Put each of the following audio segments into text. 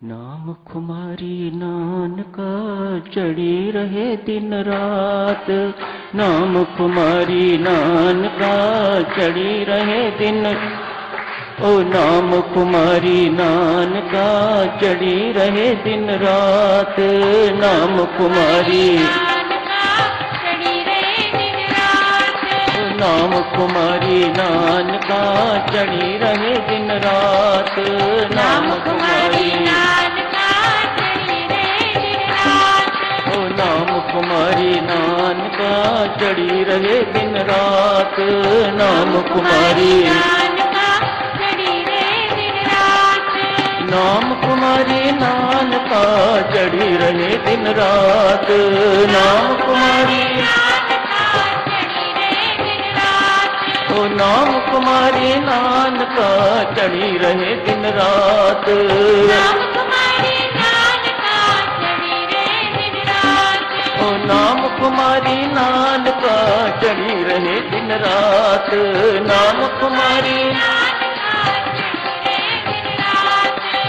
नाम कुमारी नानका चढ़ी रहे दिन रात। नाम कुमारी नानका चढ़ी रहे दिन, ओ नाम कुमारी नानका चढ़ी रहे दिन रात। नाम कुमारी नाम कुमारी नानका चढ़ी रहे दिन रात। नाम कुमारी नानका चढ़ी रहे दिन रात। ओ नाम कुमारी नानका चढ़ी रहे दिन रात। नाम कुमारी नानका चढ़ी रहे दिन रात। नाम कुमारी नानका चढ़ी रहे दिन रात। नाम कुमारी ओ नाम कुमारी नानका चढ़ी रहे दिन रात। नाम कुमारी नानका चढ़ी रहे दिन रात। ओ नाम कुमारी नानका चढ़ी रहे दिन रात। नाम कुमारी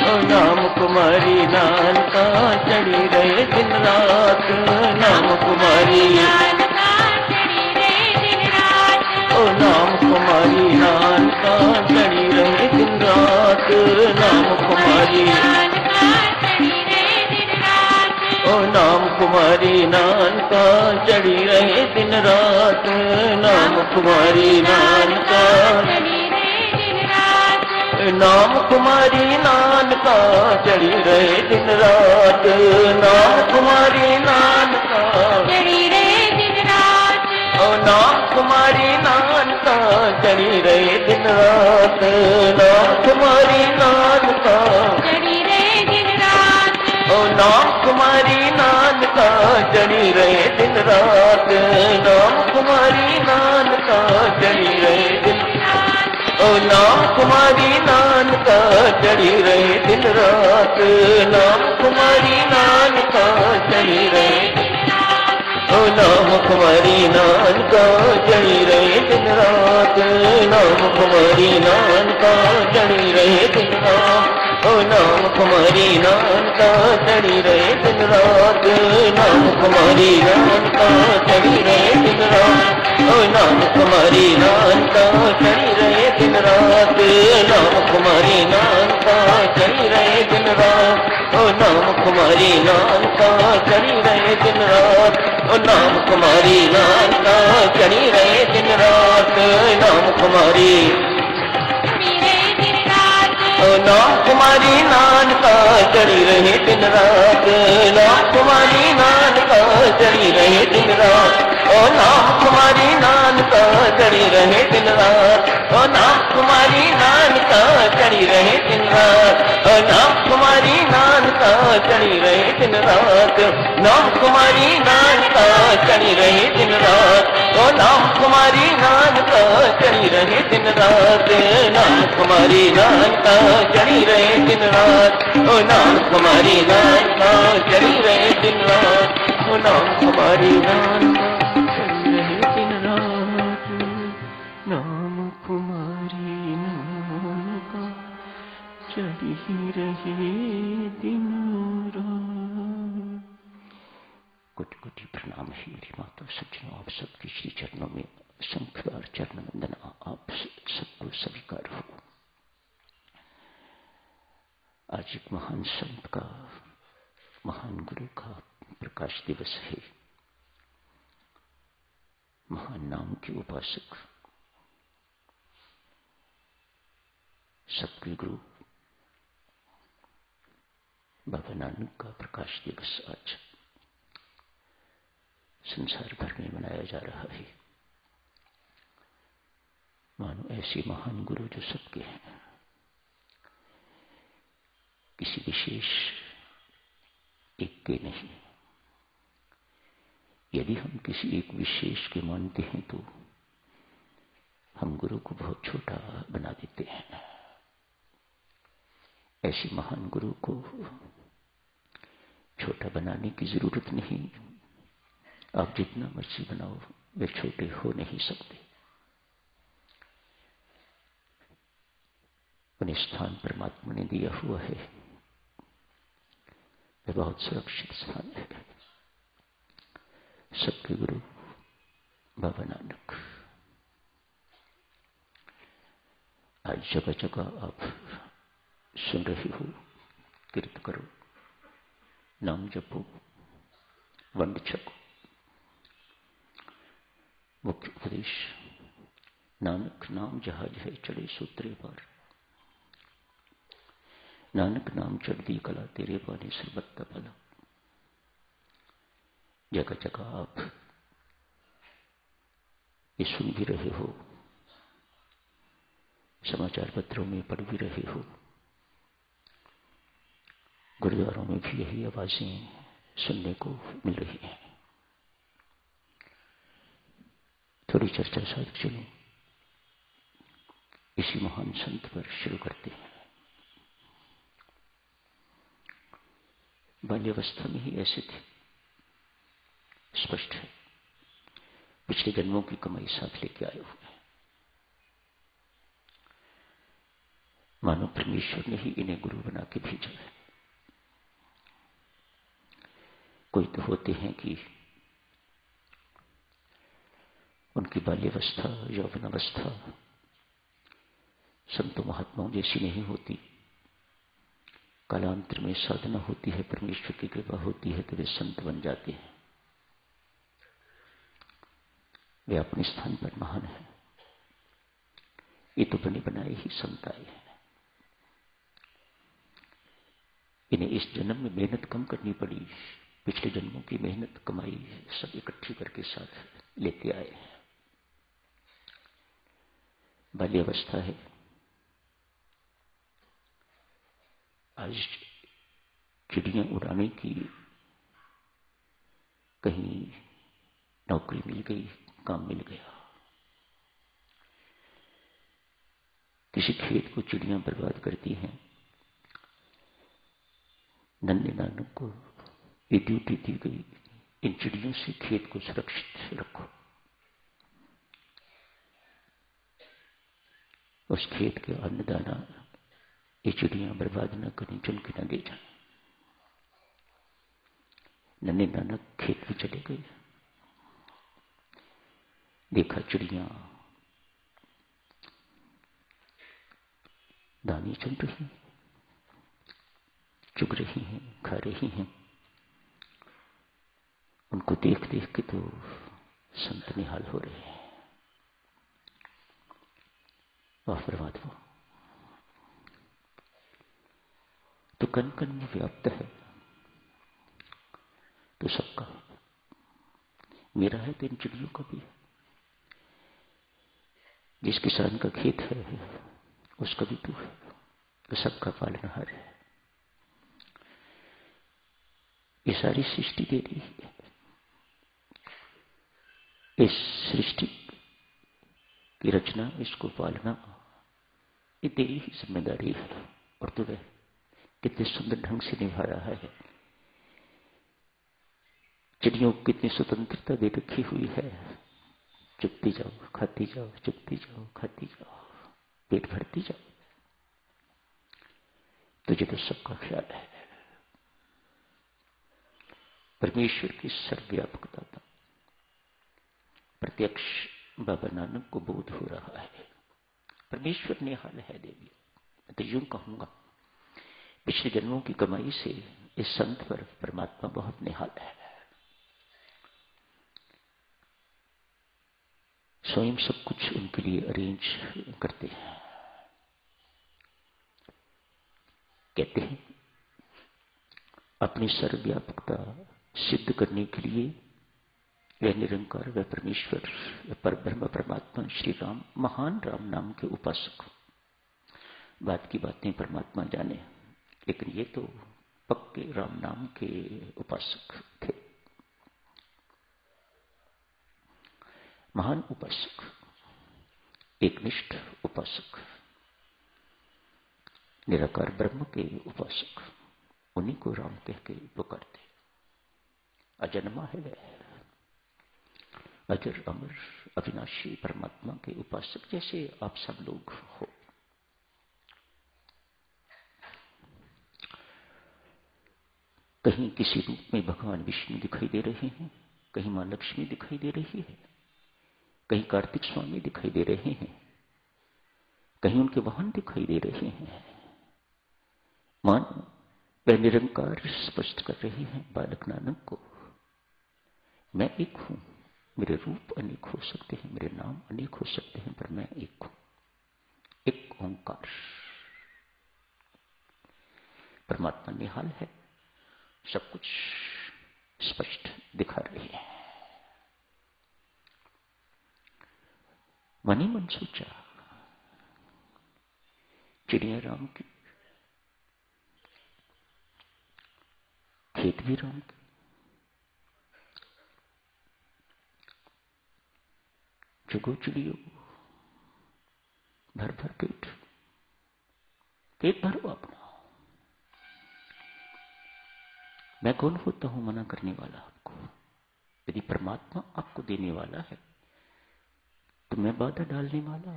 ओ नाम कुमारी नानका चढ़ी रहे दिन रात। नाम कुमारी ओ नाम कुमारी नानका चढ़ी रहे दिन रात। नाम कुमारी ओ नाम कुमारी नानका चढ़ी रहे दिन रात। नाम कुमारी नानका नाम कुमारी नानका चढ़ी रहे दिन रात। नाम कुमारी नानका चढ़ी रहे दिन रात। ओ नाम कुमारी नानका चढ़ी रहे दिन रात। नाम कुमारी नानका चढ़ी रहे दिन रात। ओ नाम कुमारी नानका चढ़ी रहे दिन रात। नाम कुमारी नानका चढ़ी रहे दिन रात। ओ नाम कुमारी नानका चढ़ी रहे दिन रात। नाम कुमारी नानका चढ़ी रहे ओ नाम कुमारी नानका चढ़ी रहे दिन रात। नाम कुमारी नानका चढ़ी रहे दिन रात। ओ नाम कुमारी नानका चढ़ी रहे दिन रात। नाम कुमारी नानका चढ़ी रहे दिन रात। ओ नाम कुमारी नानका चढ़ी रहे दिन रात। नाम कुमारी नानका चढ़ी रहे दिन रात। ओ नाम कुमारी नानका चढ़ी रहे दिन रात। ओ नाम कुमारी नानका चढ़ी रहे दिन रात। नाम कुमारी ओ नाम कुमारी नानका चढ़ी रहे दिन रात। नाम कुमारी नानका चढ़ी रहे दिन रात। ओ नाम कुमारी नानका चढ़ी रहे दिन रात। ओ नाम कुमारी नानका चढ़ी रहे दिन रात। ओ नाम कुमारी नानका चढ़ी रहे दिन रात। नाम कुमारी नानका चढ़ी रहे दिन रात। ओ नाम कुमारी नानका चढ़ी रहे दिन रात। नाम कुमारी नानका चढ़ी रहे दिन रात। ओ नाम कुमारी नानका चढ़ी रहे दिन रात। ओ नाम कुमारी नानका चढ़ी रहे दिन रात। नाम कुमारी नानका चढ़ी रहे दिन रात। कोटि कोटि प्रणाम है मेरी माता सज्जनों, आप सबके श्री चरणों में शंखवार चरण वंदना आप सबको स्वीकार हो। आज एक महान संत का, महान गुरु का प्रकाश दिवस है। महान नाम के उपासक सबके गुरु बाबा नानक का प्रकाश दिवस आज संसार भर में मनाया जा रहा है। मानो ऐसे महान गुरु जो सबके हैं, किसी विशेष एक के नहीं। यदि हम किसी एक विशेष के मानते हैं तो हम गुरु को बहुत छोटा बना देते हैं। ऐसे महान गुरु को छोटा बनाने की जरूरत नहीं। आप जितना मर्जी बनाओ वे छोटे हो नहीं सकते। उन्हें स्थान परमात्मा ने दिया हुआ है। वह बहुत सुरक्षित स्थान है। सबके गुरु बाबा नानक। आज जगह जगह आप सुन रहे हो, कीर्त करो, नाम जपो, वंड छको। मुख्य उपदेश, नानक नाम जहाज है चढ़े सूत्रे पार, नानक नाम चढ़ती कला तेरे पाने सरबत्ता भला। जगह जगह आप ये सुन भी रहे हो, समाचार पत्रों में पढ़ भी रहे हो, गुरुद्वारों में भी यही आवाजें सुनने को मिल रही हैं। थोड़ी चर्चा साथ चलो, इसी महान संत पर शुरू करते हैं। बाल्यावस्था में ही ऐसे थे, स्पष्ट है। पिछले जन्मों की कमाई साथ लेके आए हुए हैं। मानो परमेश्वर ने ही इन्हें गुरु बना के भेजा है। कोई तो होते हैं कि उनकी बाल्यावस्था, यौवनावस्था संतों महात्माओं जैसी नहीं होती। कालांतर में साधना होती है, परमेश्वर की कृपा होती है तो वे संत बन जाते हैं। वे अपने स्थान पर महान हैं। ये तो बने बनाए ही संत आए हैं। इन्हें इस जन्म में मेहनत कम करनी पड़ी, पिछले जन्मों की मेहनत कमाई सब इकट्ठी करके साथ लेते आए हैं। बाल्यावस्था है। आज चिड़ियां उड़ाने की कहीं नौकरी मिल गई, काम मिल गया। किसी खेत को चिड़ियां बर्बाद करती हैं। नन्हे नानक को ये ड्यूटी दी गई, इन चिड़ियों से खेत को सुरक्षित रखो। उस खेत के अन्नदाना ये चिड़ियां बर्बाद न करें, चुन के न ले जाएं। नन्हे नानक खेत में चले गए, देखा चिड़ियां दाने चुन रही, चुग रही हैं, खा रही हैं। उनको देख देख के तो संत निहाल हो रहे हैं। वाह परमात्मा, तो कण कण में व्याप्त है, तो सबका मेरा है तो इन चिड़ियों का भी है। जिस किसान का खेत है उसका भी तू है, तो सबका पालनहार है। ये सारी सृष्टि तेरी है। इस सृष्टि की रचना, इसको पालना, ये तेरी ही जिम्मेदारी है। और तू वह कितने सुंदर ढंग से निभा रहा है। चिड़ियों को कितनी स्वतंत्रता दे रखी हुई है। चुगती जाओ, खाती जाओ, चुगती जाओ, खाती जाओ, पेट भरती जाओ। तुझे तो सबका ख्याल है। परमेश्वर की सर्वव्यापकता का प्रत्यक्ष बाबा नानक को बोध हो रहा है। परमेश्वर निहाल है देवी। मैं तो यूं कहूंगा, पिछले जन्मों की कमाई से इस संत पर परमात्मा बहुत निहाल है। स्वयं सब कुछ उनके लिए अरेंज करते हैं। कहते हैं अपनी सर्वव्यापकता सिद्ध करने के लिए वह निरंकार, वह परमेश्वर, वह परब्रह्म परमात्मा श्री राम, महान राम नाम के उपासक। बात की बातें परमात्मा जाने, लेकिन ये तो पक्के राम नाम के उपासक थे। महान उपासक, एकनिष्ठ उपासक, निराकार ब्रह्म के उपासक, उन्हीं को राम कह के पुकारते। अजन्मा है वह, अजर अमर अविनाशी परमात्मा के उपासक, जैसे आप सब लोग हो। कहीं किसी रूप में भगवान विष्णु दिखाई दे रहे हैं, कहीं मां लक्ष्मी दिखाई दे रही है, कहीं कार्तिक स्वामी दिखाई दे रहे हैं, कहीं उनके वाहन दिखाई दे रहे हैं। मान वह निरंकार स्पष्ट कर रहे हैं बालक नानक को, मैं एक हूं, मेरे रूप अनेक हो सकते हैं, मेरे नाम अनेक हो सकते हैं, पर मैं एक हूं, एक ओंकार। परमात्मा निहाल है, सब कुछ स्पष्ट दिखा रही है। मन ही मन सोचा, चिड़िया राम की, खेत भी राम के, जगो चिड़ियो भर भर पेट, पेट भरो अपना। मैं कौन होता हूं मना करने वाला आपको? यदि परमात्मा आपको देने वाला है तो मैं बाधा डालने वाला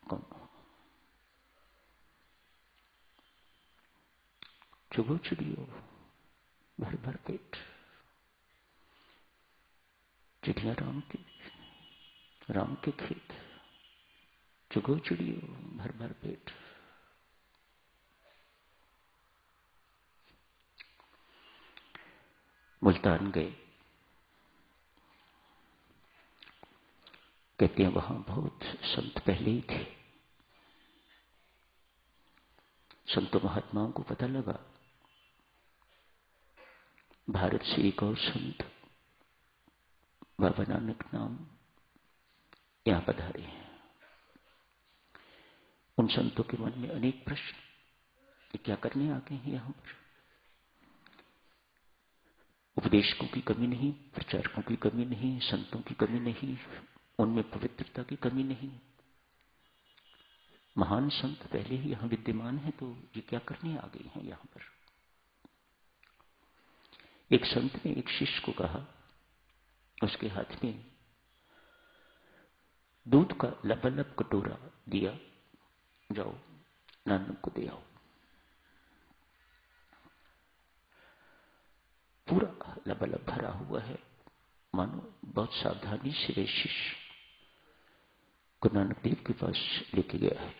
कौन हूं? चुगो चिड़ियो भर भर पेट, चिड़िया राम के खेत, चुगो चिड़ियो भर भर पेट। मुल्तान गए, कहते हैं वहां बहुत संत पहले ही थे। संतों महात्माओं को पता लगा भारत से एक और संत बाबा नानक नाम यहां पधारे हैं। उन संतों के मन में अनेक प्रश्न, ये क्या करने आ गए हैं यहां पर? उपदेशकों की कमी नहीं, प्रचारकों की कमी नहीं, संतों की कमी नहीं, उनमें पवित्रता की कमी नहीं, महान संत पहले ही यहां विद्यमान है, तो ये क्या करने आ गए हैं यहां पर? एक संत ने एक शिष्य को कहा, उसके हाथ में दूध का लबालब कटोरा दिया, जाओ नानक को दे आओ। पूरा लबालब भरा हुआ है, मानो बहुत सावधानी से वे शिष्य गुरु नानक देव के पास लेके गया है।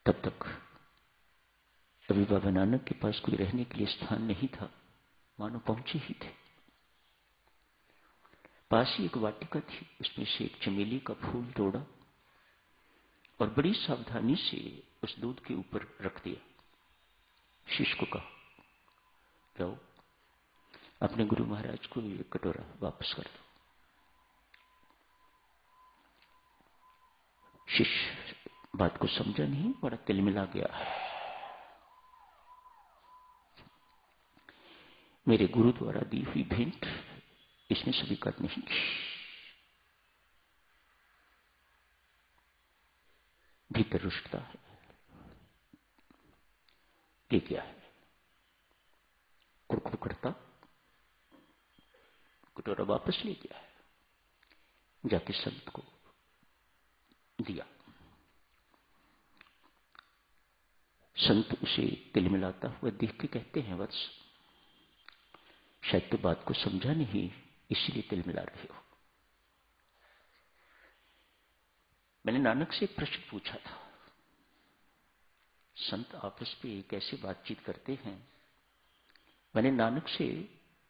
तब तक अभी बाबा नानक के पास कोई रहने के लिए स्थान नहीं था, मानो पहुंचे ही थे। पास ही एक वाटिका थी, उसमें से एक चमेली का फूल तोड़ा और बड़ी सावधानी से उस दूध के ऊपर रख दिया। शिष्य को कहा, जाओ अपने गुरु महाराज को ये कटोरा वापस कर दो। शिष्य बात को समझा नहीं, बड़ा तिलमिला गया है। मेरे गुरु द्वारा दी हुई भेंट इसने स्वीकार नहीं की। भीतर रुष्टता है, ये क्या है? कुड़कुड़ करता कटोरा वापस ले गया है, जाके संत को दिया। संत उसे तिलमिलाता हुआ देख के कहते हैं, वत्स शायद तो बात को समझा नहीं, इसलिए तिलमिला रहे हो। मैंने नानक से एक प्रश्न पूछा था, संत आपस में कैसे बातचीत करते हैं। मैंने नानक से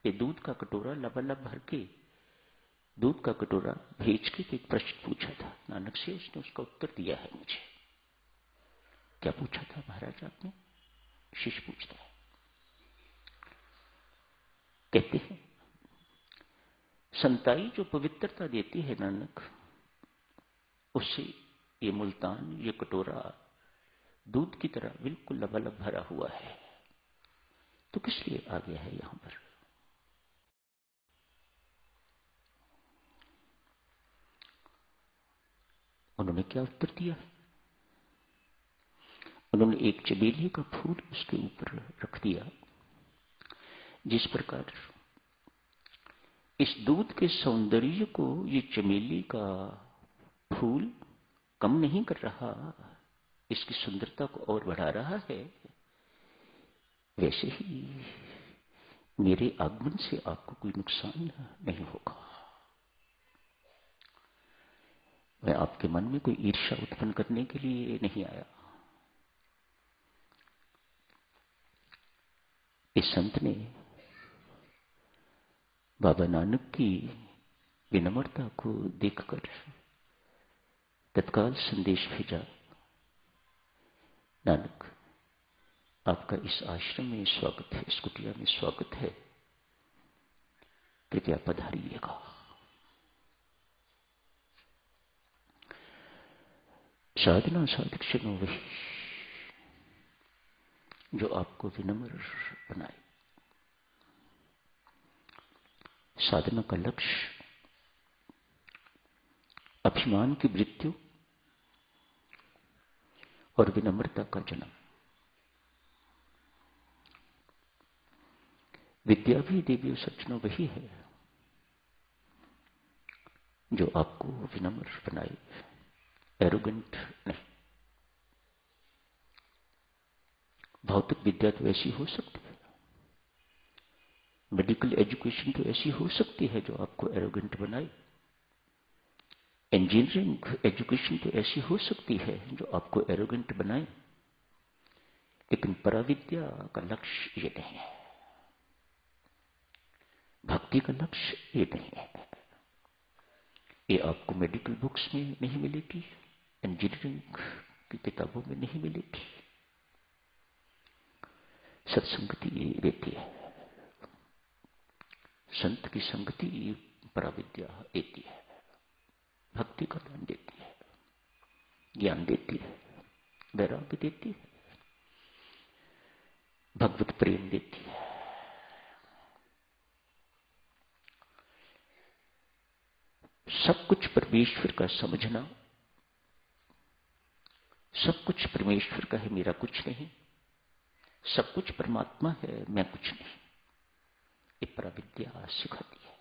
ये दूध का कटोरा लबालब भर के दूध का कटोरा भेज के एक प्रश्न पूछा था नानक से, उसने उसका उत्तर दिया है मुझे। क्या पूछा था महाराज आपने? शिष्य पूछता है। कहते हैं, संताई जो पवित्रता देती है नानक, उससे ये मुल्तान, ये कटोरा दूध की तरह बिल्कुल लबालब भरा हुआ है, तो किस लिए आ गया है यहां पर? उन्होंने क्या उत्तर दिया? उन्होंने एक चमेली का फूल उसके ऊपर रख दिया। जिस प्रकार इस दूध के सौंदर्य को ये चमेली का फूल कम नहीं कर रहा, इसकी सुंदरता को और बढ़ा रहा है, वैसे ही मेरे आगमन से आपको कोई नुकसान नहीं होगा। मैं आपके मन में कोई ईर्ष्या उत्पन्न करने के लिए नहीं आया। इस संत ने बाबा नानक की विनम्रता को देखकर तत्काल संदेश भेजा, नानक आपका इस आश्रम में स्वागत है, इस कुटिया में स्वागत है, कृपया पधारिएगा। साधना साधक क्षणों वही जो आपको विनम्र बनाए। साधना का लक्ष्य अभिमान की मृत्यु और विनम्रता का जन्म। विद्या भी देवी सज्जनों वही है जो आपको विनम्र बनाए, एरोगेंट नहीं। भौतिक विद्या तो ऐसी हो सकती है, मेडिकल एजुकेशन तो ऐसी हो सकती है जो आपको एरोगेंट बनाए, इंजीनियरिंग एजुकेशन तो ऐसी हो सकती है जो आपको एरोगेंट बनाए, लेकिन पराविद्या का लक्ष्य ये नहीं है, भक्ति का लक्ष्य ये नहीं है। ये आपको मेडिकल बुक्स में नहीं मिलेगी, इंजीनियरिंग की किताबों में नहीं मिलेगी। सत्संगति देती है, संत की संगति पराविद्या देती है, भक्ति का दान देती है, ज्ञान देती है, वैराग्य देती है, भगवत प्रेम देती है। सब कुछ परमेश्वर का समझना, सब कुछ परमेश्वर का है, मेरा कुछ नहीं, सब कुछ परमात्मा है, मैं कुछ नहीं, ये पराविद्या सिखाती है।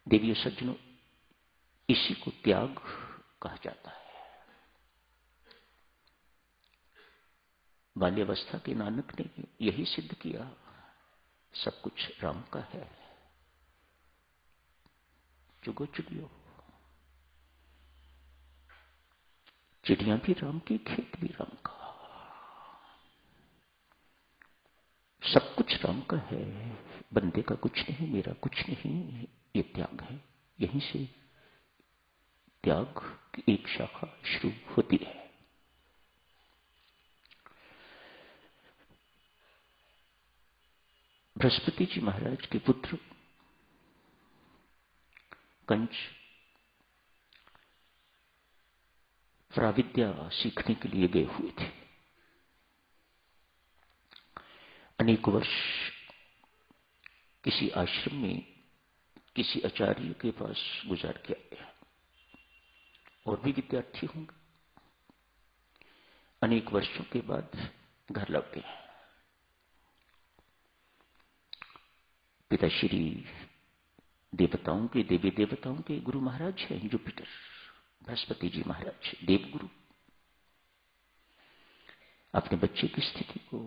देवियों सज्जनों, इसी को त्याग कहा जाता है। बाल्यावस्था के नानक ने यही सिद्ध किया, सब कुछ राम का है, चुगो चुगियो, चिड़ियां भी राम की, खेत भी राम का, सब कुछ राम का है, बंदे का कुछ नहीं, मेरा कुछ नहीं, ये त्याग है। यहीं से त्याग की एक शाखा शुरू होती है। बृहस्पति जी महाराज के पुत्र कंस पराविद्या सीखने के लिए गए हुए थे। अनेक वर्ष किसी आश्रम में किसी आचार्य के पास गुजार के आए, और भी विद्यार्थी होंगे। अनेक वर्षों के बाद घर लौट गए। पिताश्री देवताओं के, देवी देवताओं के गुरु महाराज हैं जुपिटर, बृहस्पति जी महाराज देवगुरु। अपने बच्चे की स्थिति को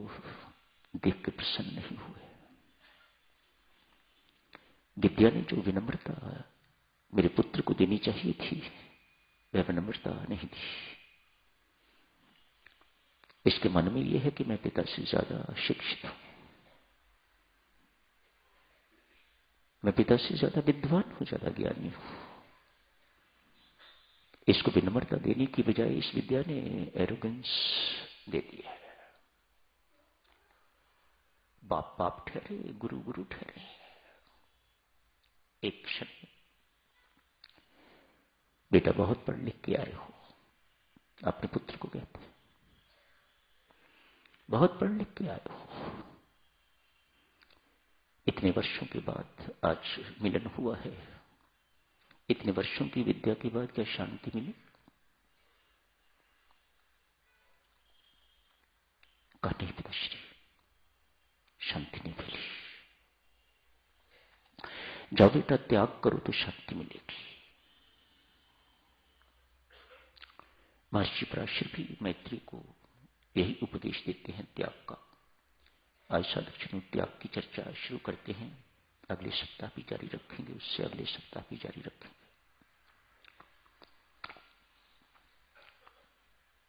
देख के प्रसन्न नहीं हुए। विद्या ने जो विनम्रता मेरे पुत्र को देनी चाहिए थी, वह विनम्रता नहीं दी। इसके मन में यह है कि मैं पिता से ज्यादा शिक्षित हूं, मैं पिता से ज्यादा विद्वान हूं, ज्यादा ज्ञानी हूं। इसको विनम्रता देने की बजाय इस विद्या ने एरोगेंस दे दिया है। बाप बाप ठहरे, गुरु गुरु ठहरे। एक क्षण, बेटा बहुत पढ़ लिख के आए हो, अपने पुत्र को कहते हैं, बहुत पढ़ लिख के आए हो, इतने वर्षों के बाद आज मिलन हुआ है, इतने वर्षों की विद्या के बाद क्या शांति मिली? कहा नहीं पिताश्री, शांति नहीं मिली। जाओ बेटा, त्याग करो तो शांति मिलेगी। महर्षि पराशर भी मैत्री को यही उपदेश देते हैं त्याग का। आज साधक त्याग की चर्चा शुरू करते हैं, अगले सप्ताह भी जारी रखेंगे, उससे अगले सप्ताह भी जारी रखेंगे।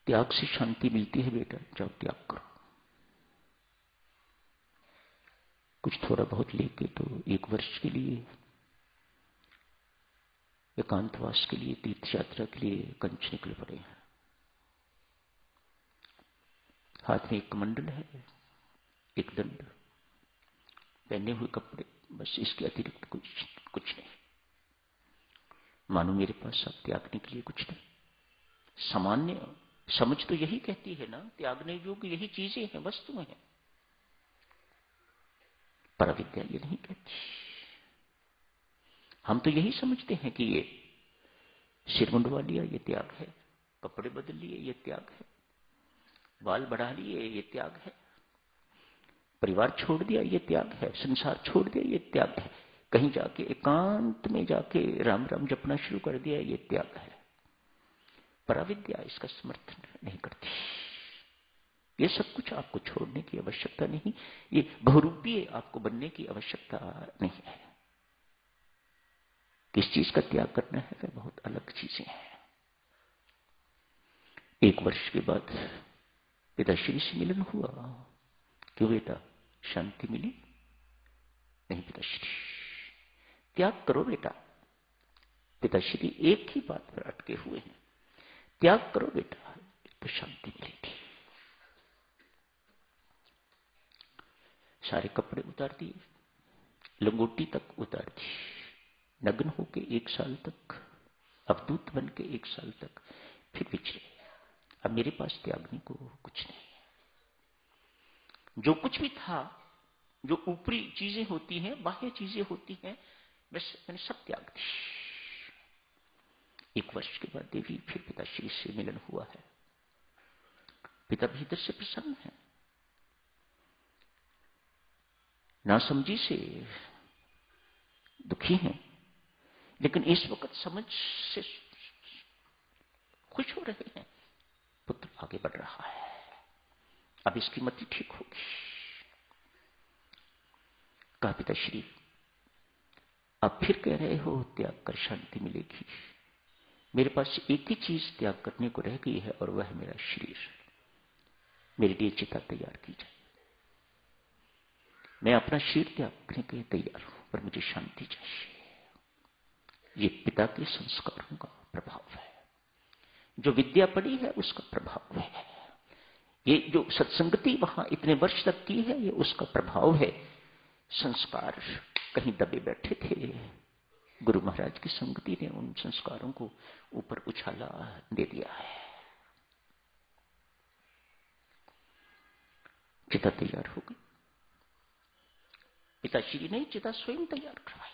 त्याग से शांति मिलती है बेटा, जाओ त्याग करो। कुछ थोड़ा बहुत लेके तो 1 वर्ष के लिए एकांतवास के लिए, तीर्थ यात्रा के लिए कंच निकल पड़े हैं। हाथ में एक कमंडल है, एक दंड, पहने हुए कपड़े, बस इसके अतिरिक्त कुछ नहीं। मानो मेरे पास अब त्यागने के लिए कुछ नहीं। सामान्य समझ तो यही कहती है ना, त्यागने योग्य यही चीजें हैं, वस्तुएं हैं। पर अविद्या ये नहीं कहती। हम तो यही समझते हैं कि ये सिर मुंडवा लिया ये त्याग है, कपड़े बदल लिए ये त्याग है, बाल बढ़ा लिए ये त्याग है, परिवार छोड़ दिया ये त्याग है, संसार छोड़ दिया ये त्याग है, कहीं जाके एकांत में जाके राम राम जपना शुरू कर दिया ये त्याग है। पर अविद्या इसका समर्थन नहीं करती। ये सब कुछ आपको छोड़ने की आवश्यकता नहीं, ये बहुरूपीय आपको बनने की आवश्यकता नहीं है। किस चीज का त्याग करना है वह बहुत अलग चीजें हैं। 1 वर्ष के बाद पिताश्री से मिलन हुआ। क्यों बेटा, शांति मिली? नहीं पिताश्री, त्याग करो बेटा। पिताश्री एक ही बात पर अटके हुए हैं, त्याग करो बेटा तो शांति मिलेगी। सारे कपड़े उतार दिए, लंगोटी तक उतार दी, नग्न होके 1 साल तक, अवधूत बन के 1 साल तक, फिर बिछड़े। अब मेरे पास त्यागने को कुछ नहीं। जो कुछ भी था, जो ऊपरी चीजें होती हैं, बाह्य चीजें होती हैं, बस मैंने सब त्याग दी। 1 वर्ष के बाद देवी फिर पिताश्री से मिलन हुआ है। पिता भीतर से प्रसन्न है, नासमझी से दुखी हैं, लेकिन इस वक्त समझ से खुश हो रहे हैं। पुत्र आगे बढ़ रहा है, अब इसकी मति ठीक होगी। कहा पिताश्री अब फिर कह रहे हो त्याग कर शांति मिलेगी। मेरे पास एक ही चीज त्याग करने को रह गई है और वह है मेरा शरीर। मेरे लिए चिता तैयार की जाए। मैं अपना शरीर त्याग करने के लिए तैयार हूं, पर मुझे शांति चाहिए। ये पिता के संस्कारों का प्रभाव है, जो विद्या पड़ी है उसका प्रभाव है, ये जो सत्संगति वहां इतने वर्ष तक की है ये उसका प्रभाव है। संस्कार कहीं दबे बैठे थे, गुरु महाराज की संगति ने उन संस्कारों को ऊपर उछाला दे दिया है। चिता तैयार हो गई। पिताश्री ने चिता स्वयं तैयार करवाई।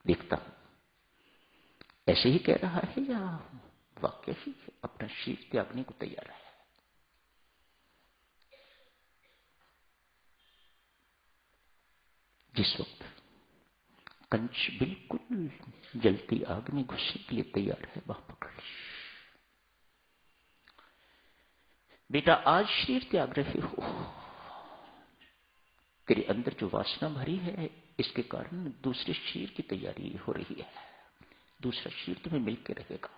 देखता हूं ऐसे ही कह रहा है या वाक्य ही अपना शरीर त्यागने को तैयार है। जिस वक्त कंच बिल्कुल जलती आग में घुसने के लिए तैयार है, वहां पकड़ ली। बेटा आज शरीर त्याग रहे हो, तेरे अंदर जो वासना भरी है इसके कारण दूसरे शरीर की तैयारी हो रही है। दूसरा शरीर तुम्हें मिलकर रहेगा,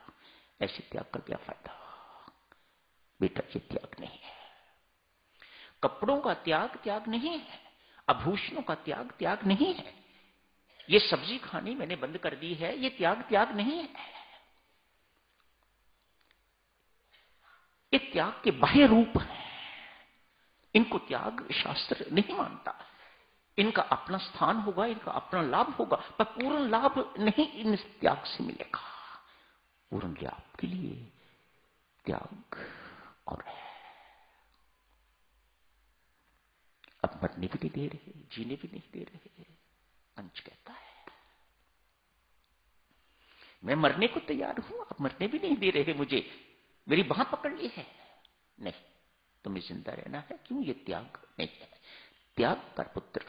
ऐसे त्याग का क्या फायदा? बेटा ये त्याग नहीं है। कपड़ों का त्याग त्याग नहीं है, आभूषणों का त्याग त्याग नहीं है, ये सब्जी खानी मैंने बंद कर दी है, ये त्याग नहीं है। ये त्याग के बाह्य रूप हैं, इनको त्याग शास्त्र नहीं मानता। इनका अपना स्थान होगा, इनका अपना लाभ होगा, पर पूर्ण लाभ नहीं इन त्याग से मिलेगा। पूर्ण लाभ के लिए त्याग और है। अब मरने भी नहीं दे रहे, जीने भी नहीं दे रहे। पंच कहता है मैं मरने को तैयार हूं, अब मरने भी नहीं दे रहे मुझे, मेरी बांह पकड़ ली है। नहीं, तुम्हें जिंदा रहना है। क्यों? ये त्याग नहीं है। त्याग कर पुत्र,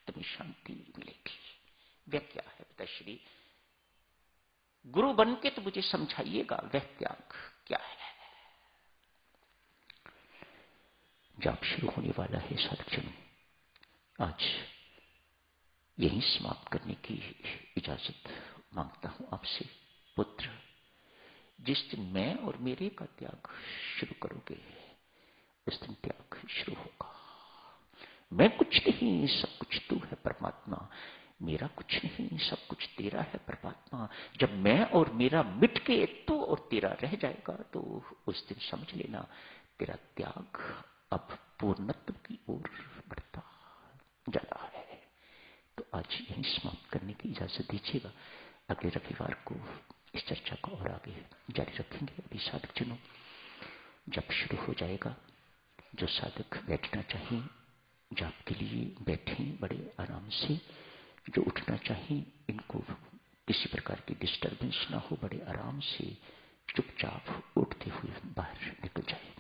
तुम्हें शांति मिलेगी। वह क्या है पिताश्री? गुरु बन के तो मुझे समझाइएगा, वह त्याग क्या है? जाप शुरू होने वाला है साधकजनों। आज यहीं समाप्त करने की इजाजत मांगता हूं आपसे। पुत्र, जिस दिन मैं और मेरे का त्याग शुरू करोगे उस दिन त्याग शुरू होगा। मैं कुछ नहीं, सब कुछ तू है परमात्मा। मेरा कुछ नहीं, सब कुछ तेरा है परमात्मा। जब मैं और मेरा मिट के तू और तेरा रह जाएगा तो उस दिन समझ लेना तेरा त्याग अब पूर्णत्व की ओर बढ़ता जा रहा है। तो आज यहीं समाप्त करने की इजाजत दीजिएगा। अगले रविवार को इस चर्चा को और आगे जारी रखेंगे। अभी साधक जनों, जब शुरू हो जाएगा, जो साधक बैठना चाहिए जाप के लिए बैठें बड़े आराम से। जो उठना चाहिए, इनको किसी प्रकार की डिस्टरबेंस ना हो, बड़े आराम से चुपचाप उठते हुए बाहर निकल जाए।